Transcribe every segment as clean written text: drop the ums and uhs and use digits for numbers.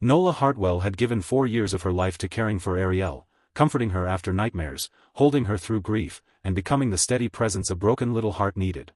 Nola Hartwell had given 4 years of her life to caring for Arielle, comforting her after nightmares, holding her through grief, and becoming the steady presence a broken little heart needed.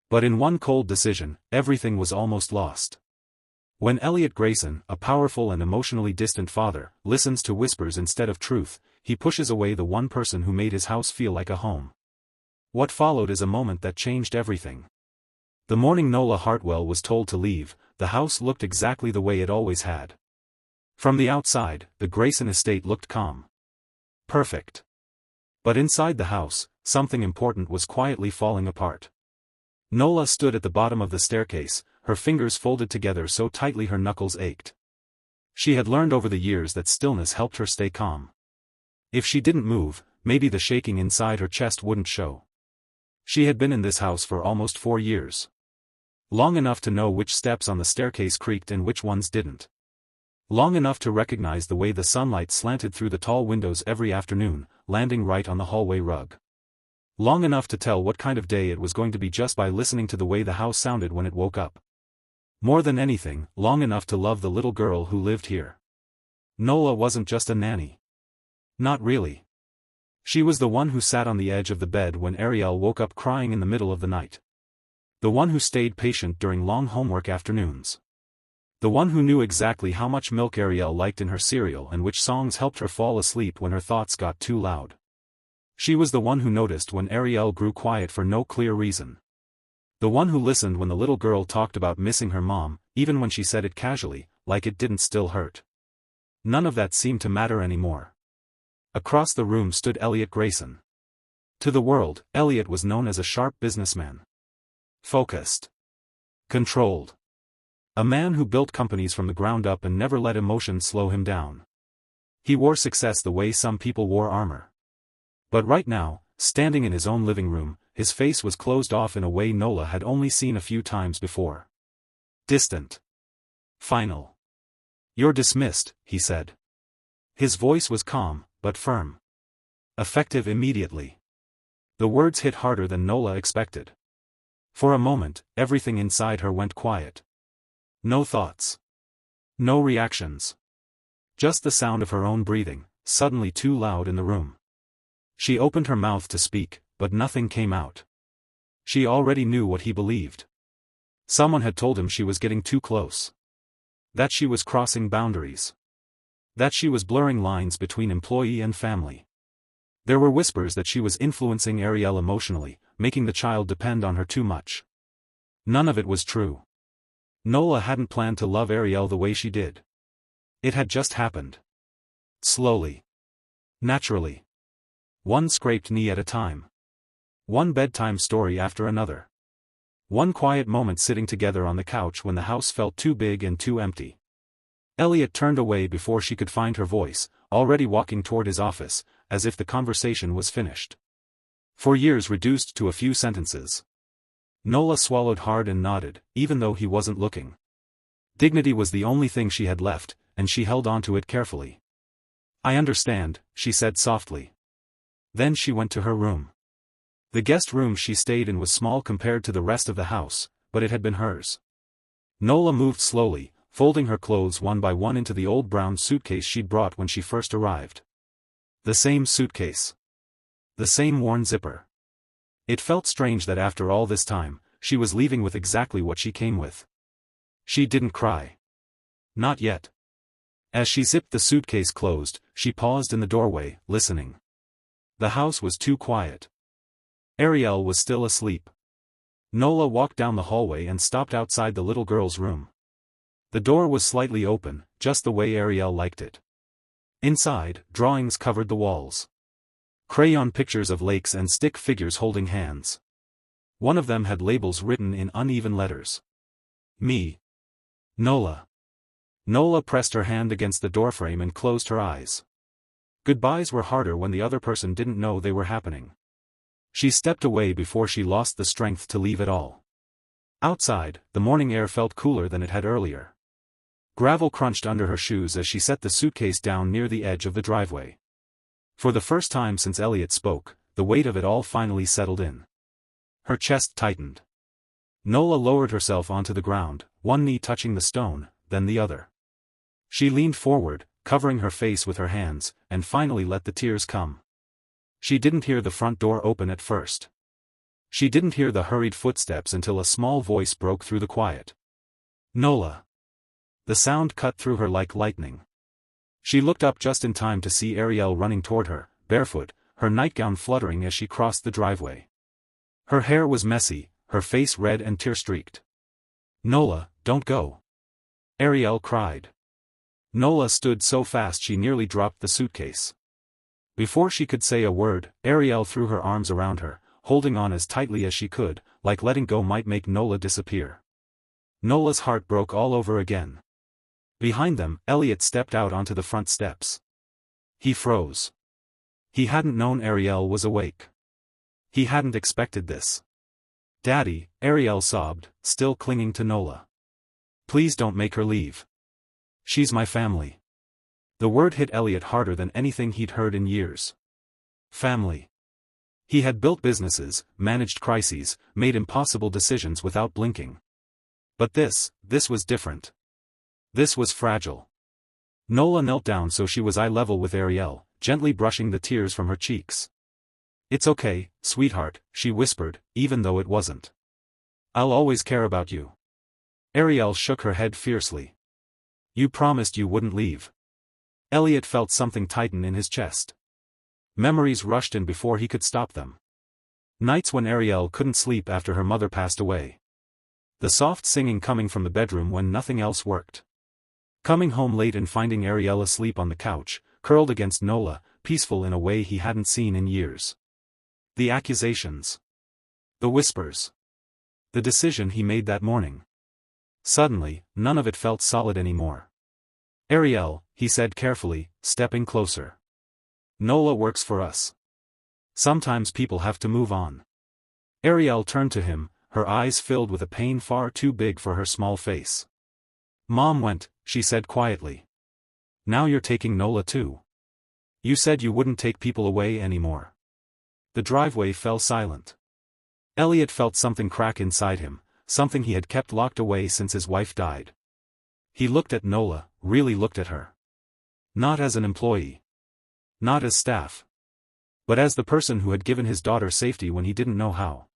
But in one cold decision, everything was almost lost. When Elliot Grayson, a powerful and emotionally distant father, listens to whispers instead of truth, he pushes away the one person who made his house feel like a home. What followed is a moment that changed everything. The morning Nola Hartwell was told to leave, the house looked exactly the way it always had. From the outside, the Grayson estate looked calm. Perfect. But inside the house, something important was quietly falling apart. Nola stood at the bottom of the staircase, her fingers folded together so tightly her knuckles ached. She had learned over the years that stillness helped her stay calm. If she didn't move, maybe the shaking inside her chest wouldn't show. She had been in this house for almost 4 years. Long enough to know which steps on the staircase creaked and which ones didn't. Long enough to recognize the way the sunlight slanted through the tall windows every afternoon, landing right on the hallway rug. Long enough to tell what kind of day it was going to be just by listening to the way the house sounded when it woke up. More than anything, long enough to love the little girl who lived here. Nola wasn't just a nanny. Not really. She was the one who sat on the edge of the bed when Arielle woke up crying in the middle of the night. The one who stayed patient during long homework afternoons. The one who knew exactly how much milk Arielle liked in her cereal and which songs helped her fall asleep when her thoughts got too loud. She was the one who noticed when Arielle grew quiet for no clear reason. The one who listened when the little girl talked about missing her mom, even when she said it casually, like it didn't still hurt. None of that seemed to matter anymore. Across the room stood Elliot Grayson. To the world, Elliot was known as a sharp businessman. Focused. Controlled. A man who built companies from the ground up and never let emotions slow him down. He wore success the way some people wore armor. But right now, standing in his own living room, his face was closed off in a way Nola had only seen a few times before. Distant. Final. "You're dismissed," he said. His voice was calm, but firm. Effective immediately. The words hit harder than Nola expected. For a moment, everything inside her went quiet. No thoughts. No reactions. Just the sound of her own breathing, suddenly too loud in the room. She opened her mouth to speak, but nothing came out. She already knew what he believed. Someone had told him she was getting too close. That she was crossing boundaries. That she was blurring lines between employee and family. There were whispers that she was influencing Arielle emotionally, making the child depend on her too much. None of it was true. Nola hadn't planned to love Arielle the way she did. It had just happened. Slowly. Naturally. One scraped knee at a time. One bedtime story after another. One quiet moment sitting together on the couch when the house felt too big and too empty. Elliot turned away before she could find her voice, already walking toward his office, as if the conversation was finished. 4 years reduced to a few sentences. Nola swallowed hard and nodded, even though he wasn't looking. Dignity was the only thing she had left, and she held on to it carefully. "I understand," she said softly. Then she went to her room. The guest room she stayed in was small compared to the rest of the house, but it had been hers. Nola moved slowly, folding her clothes one by one into the old brown suitcase she'd brought when she first arrived. The same suitcase. The same worn zipper. It felt strange that after all this time, she was leaving with exactly what she came with. She didn't cry. Not yet. As she zipped the suitcase closed, she paused in the doorway, listening. The house was too quiet. Arielle was still asleep. Nola walked down the hallway and stopped outside the little girl's room. The door was slightly open, just the way Arielle liked it. Inside, drawings covered the walls. Crayon pictures of lakes and stick figures holding hands. One of them had labels written in uneven letters. Me. Nola. Nola pressed her hand against the doorframe and closed her eyes. Goodbyes were harder when the other person didn't know they were happening. She stepped away before she lost the strength to leave it all. Outside, the morning air felt cooler than it had earlier. Gravel crunched under her shoes as she set the suitcase down near the edge of the driveway. For the first time since Elliot spoke, the weight of it all finally settled in. Her chest tightened. Nola lowered herself onto the ground, one knee touching the stone, then the other. She leaned forward, covering her face with her hands, and finally let the tears come. She didn't hear the front door open at first. She didn't hear the hurried footsteps until a small voice broke through the quiet. "Nola." The sound cut through her like lightning. She looked up just in time to see Arielle running toward her, barefoot, her nightgown fluttering as she crossed the driveway. Her hair was messy, her face red and tear-streaked. "Nola, don't go!" Arielle cried. Nola stood so fast she nearly dropped the suitcase. Before she could say a word, Arielle threw her arms around her, holding on as tightly as she could, like letting go might make Nola disappear. Nola's heart broke all over again. Behind them, Elliot stepped out onto the front steps. He froze. He hadn't known Arielle was awake. He hadn't expected this. "Daddy," Arielle sobbed, still clinging to Nola. "Please don't make her leave. She's my family." The word hit Elliot harder than anything he'd heard in years. Family. He had built businesses, managed crises, made impossible decisions without blinking. But this was different. This was fragile. Nola knelt down so she was eye level with Arielle, gently brushing the tears from her cheeks. "It's okay, sweetheart," she whispered, even though it wasn't. "I'll always care about you." Arielle shook her head fiercely. "You promised you wouldn't leave." Elliot felt something tighten in his chest. Memories rushed in before he could stop them. Nights when Arielle couldn't sleep after her mother passed away. The soft singing coming from the bedroom when nothing else worked. Coming home late and finding Arielle asleep on the couch, curled against Nola, peaceful in a way he hadn't seen in years. The accusations. The whispers. The decision he made that morning. Suddenly, none of it felt solid anymore. "Arielle," he said carefully, stepping closer. "Nola works for us. Sometimes people have to move on." Arielle turned to him, her eyes filled with a pain far too big for her small face. "Mom went," she said quietly. "Now you're taking Nola too. You said you wouldn't take people away anymore." The driveway fell silent. Elliot felt something crack inside him, something he had kept locked away since his wife died. He looked at Nola, really looked at her. Not as an employee. Not as staff. But as the person who had given his daughter safety when he didn't know how.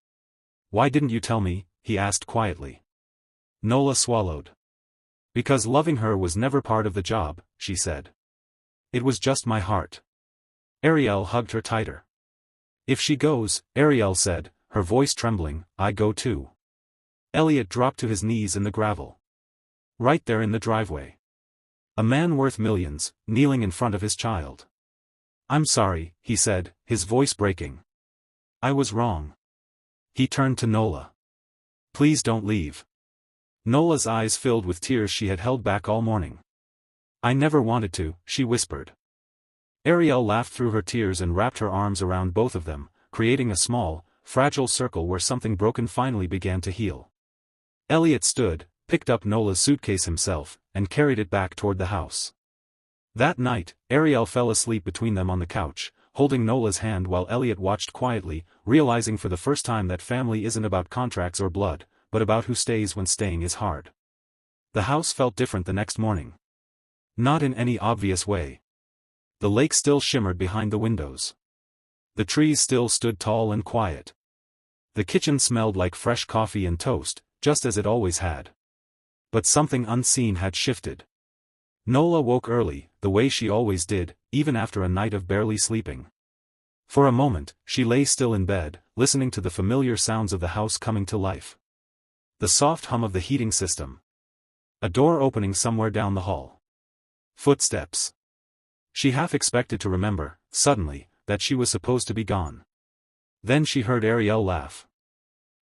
"Why didn't you tell me?" he asked quietly. Nola swallowed. "Because loving her was never part of the job," she said. "It was just my heart." Arielle hugged her tighter. "If she goes," Arielle said, her voice trembling, "I go too." Elliot dropped to his knees in the gravel. Right there in the driveway. A man worth millions, kneeling in front of his child. "I'm sorry," he said, his voice breaking. "I was wrong." He turned to Nola. "Please don't leave." Nola's eyes filled with tears she had held back all morning. "I never wanted to," she whispered. Arielle laughed through her tears and wrapped her arms around both of them, creating a small, fragile circle where something broken finally began to heal. Elliot stood, picked up Nola's suitcase himself, and carried it back toward the house. That night, Arielle fell asleep between them on the couch, holding Nola's hand while Elliot watched quietly, realizing for the first time that family isn't about contracts or blood, but about who stays when staying is hard. The house felt different the next morning. Not in any obvious way. The lake still shimmered behind the windows. The trees still stood tall and quiet. The kitchen smelled like fresh coffee and toast, just as it always had. But something unseen had shifted. Nola woke early, the way she always did, even after a night of barely sleeping. For a moment, she lay still in bed, listening to the familiar sounds of the house coming to life. The soft hum of the heating system. A door opening somewhere down the hall. Footsteps. She half expected to remember, suddenly, that she was supposed to be gone. Then she heard Arielle laugh.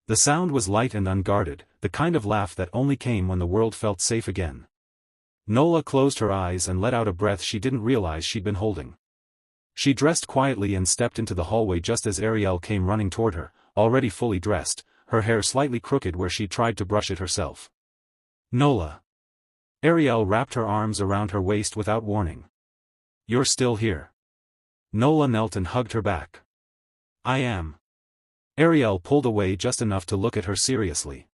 The sound was light and unguarded, the kind of laugh that only came when the world felt safe again. Nola closed her eyes and let out a breath she didn't realize she'd been holding. She dressed quietly and stepped into the hallway just as Arielle came running toward her, already fully dressed, her hair slightly crooked where she tried to brush it herself. "Nola." Arielle wrapped her arms around her waist without warning. "You're still here." Nola knelt and hugged her back. "I am." Arielle pulled away just enough to look at her seriously.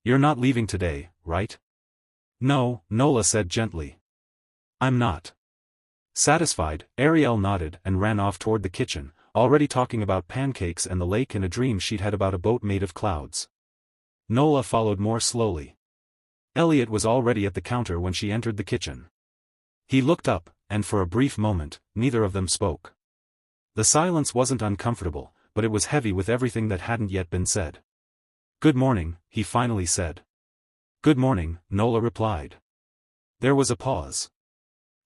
"You're not leaving today, right?" "No," Nola said gently. I'm not. Satisfied, Arielle nodded and ran off toward the kitchen, already talking about pancakes and the lake and a dream she'd had about a boat made of clouds. Nola followed more slowly. Elliot was already at the counter when she entered the kitchen. He looked up, and for a brief moment, neither of them spoke. The silence wasn't uncomfortable, but it was heavy with everything that hadn't yet been said. "Good morning," he finally said. "Good morning," Nola replied. There was a pause.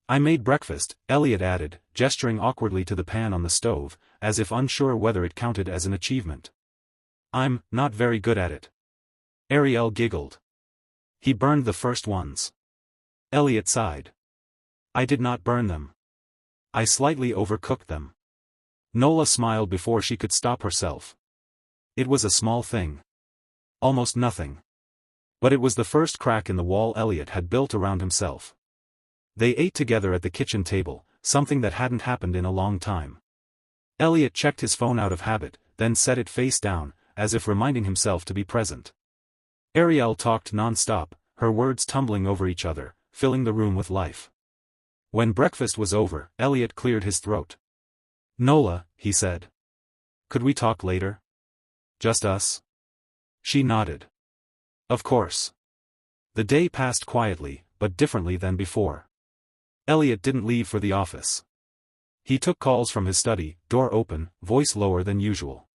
"I made breakfast," Elliot added, gesturing awkwardly to the pan on the stove, as if unsure whether it counted as an achievement. "I'm not very good at it." Arielle giggled. "He burned the first ones." Elliot sighed. "I did not burn them. I slightly overcooked them." Nola smiled before she could stop herself. It was a small thing. Almost nothing. But it was the first crack in the wall Elliot had built around himself. They ate together at the kitchen table, something that hadn't happened in a long time. Elliot checked his phone out of habit, then set it face down, as if reminding himself to be present. Arielle talked non-stop, her words tumbling over each other, filling the room with life. When breakfast was over, Elliot cleared his throat. "Nola," he said. "Could we talk later? Just us?" She nodded. "Of course." The day passed quietly, but differently than before. Elliot didn't leave for the office. He took calls from his study, door open, voice lower than usual.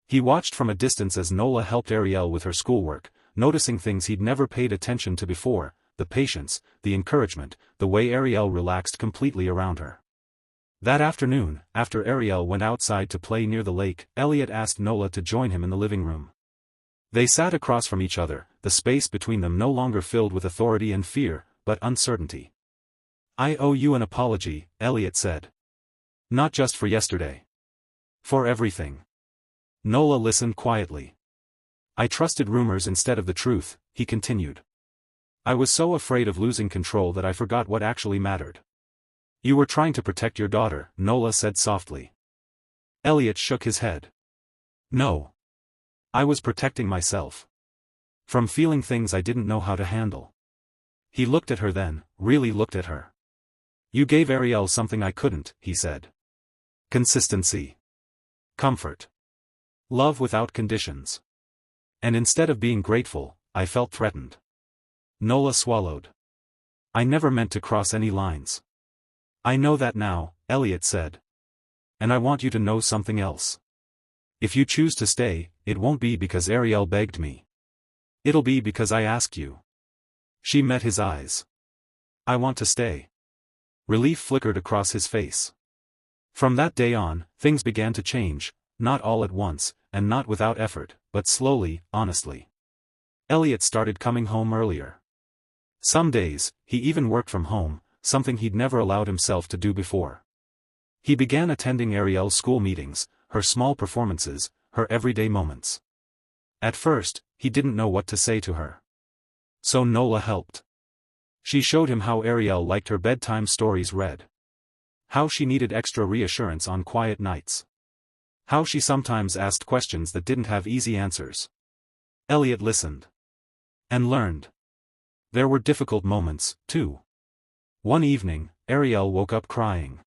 He watched from a distance as Nola helped Arielle with her schoolwork, noticing things he'd never paid attention to before, the patience, the encouragement, the way Arielle relaxed completely around her. That afternoon, after Arielle went outside to play near the lake, Elliot asked Nola to join him in the living room. They sat across from each other, the space between them no longer filled with authority and fear, but uncertainty. "I owe you an apology," Elliot said. "Not just for yesterday. For everything." Nola listened quietly. "I trusted rumors instead of the truth," he continued. "I was so afraid of losing control that I forgot what actually mattered." "You were trying to protect your daughter," Nola said softly. Elliot shook his head. "No. I was protecting myself. From feeling things I didn't know how to handle." He looked at her then, really looked at her. "You gave Arielle something I couldn't," he said. "Consistency. Comfort. Love without conditions. And instead of being grateful, I felt threatened." Nola swallowed. "I never meant to cross any lines." "I know that now," Elliot said. "And I want you to know something else. If you choose to stay, it won't be because Arielle begged me. It'll be because I asked you." She met his eyes. "I want to stay." Relief flickered across his face. From that day on, things began to change, not all at once, and not without effort, but slowly, honestly. Elliot started coming home earlier. Some days, he even worked from home, something he'd never allowed himself to do before. He began attending Arielle's school meetings, her small performances, her everyday moments. At first, he didn't know what to say to her. So Nola helped. She showed him how Arielle liked her bedtime stories read. How she needed extra reassurance on quiet nights. How she sometimes asked questions that didn't have easy answers. Elliot listened. And learned. There were difficult moments, too. One evening, Arielle woke up crying.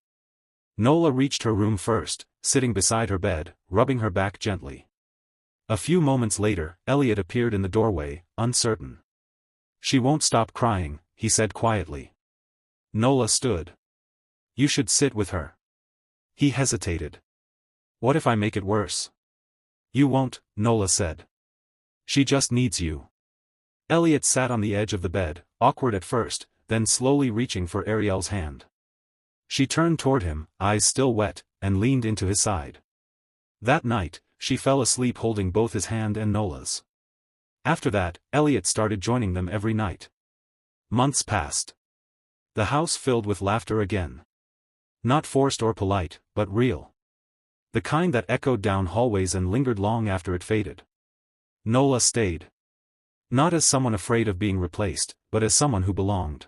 Nola reached her room first, sitting beside her bed, rubbing her back gently. A few moments later, Elliot appeared in the doorway, uncertain. "She won't stop crying," he said quietly. Nola stood. "You should sit with her." He hesitated. "What if I make it worse?" "You won't," Nola said. "She just needs you." Elliot sat on the edge of the bed, awkward at first, then slowly reaching for Arielle's hand. She turned toward him, eyes still wet, and leaned into his side. That night, she fell asleep holding both his hand and Nola's. After that, Elliot started joining them every night. Months passed. The house filled with laughter again. Not forced or polite, but real. The kind that echoed down hallways and lingered long after it faded. Nola stayed. Not as someone afraid of being replaced, but as someone who belonged.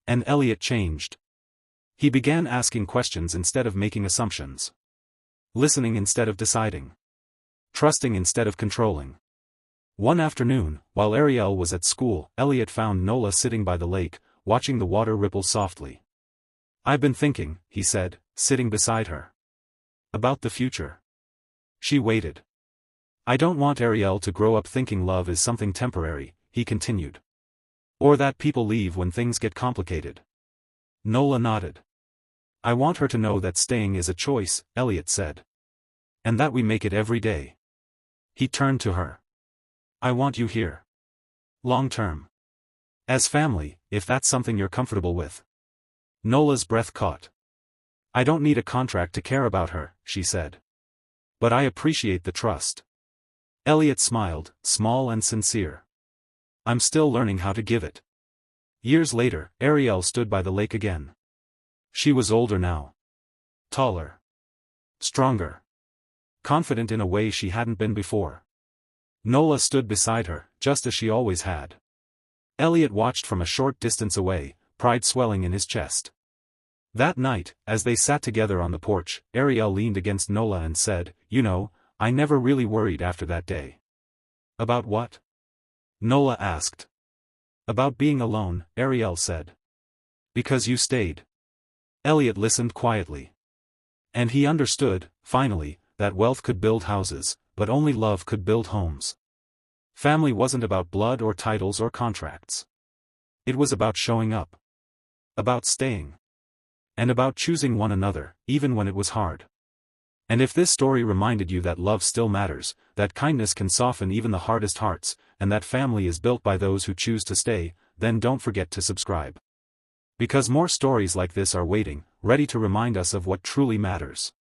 And Elliot changed. He began asking questions instead of making assumptions. Listening instead of deciding. Trusting instead of controlling. One afternoon, while Arielle was at school, Elliot found Nola sitting by the lake, watching the water ripple softly. "I've been thinking," he said, sitting beside her. "About the future." She waited. "I don't want Arielle to grow up thinking love is something temporary," he continued. "Or that people leave when things get complicated." Nola nodded. "I want her to know that staying is a choice," Elliot said. "And that we make it every day." He turned to her. "I want you here. Long term. As family, if that's something you're comfortable with." Nola's breath caught. "I don't need a contract to care about her," she said. "But I appreciate the trust." Elliot smiled, small and sincere. "I'm still learning how to give it." Years later, Arielle stood by the lake again. She was older now. Taller. Stronger. Confident in a way she hadn't been before. Nola stood beside her, just as she always had. Elliot watched from a short distance away, pride swelling in his chest. That night, as they sat together on the porch, Arielle leaned against Nola and said, "You know, I never really worried after that day." "About what?" Nola asked. "About being alone," Arielle said. "Because you stayed." Elliot listened quietly. And he understood, finally, that wealth could build houses, but only love could build homes. Family wasn't about blood or titles or contracts. It was about showing up. About staying. And about choosing one another, even when it was hard. And if this story reminded you that love still matters, that kindness can soften even the hardest hearts, and that family is built by those who choose to stay, then don't forget to subscribe. Because more stories like this are waiting, ready to remind us of what truly matters.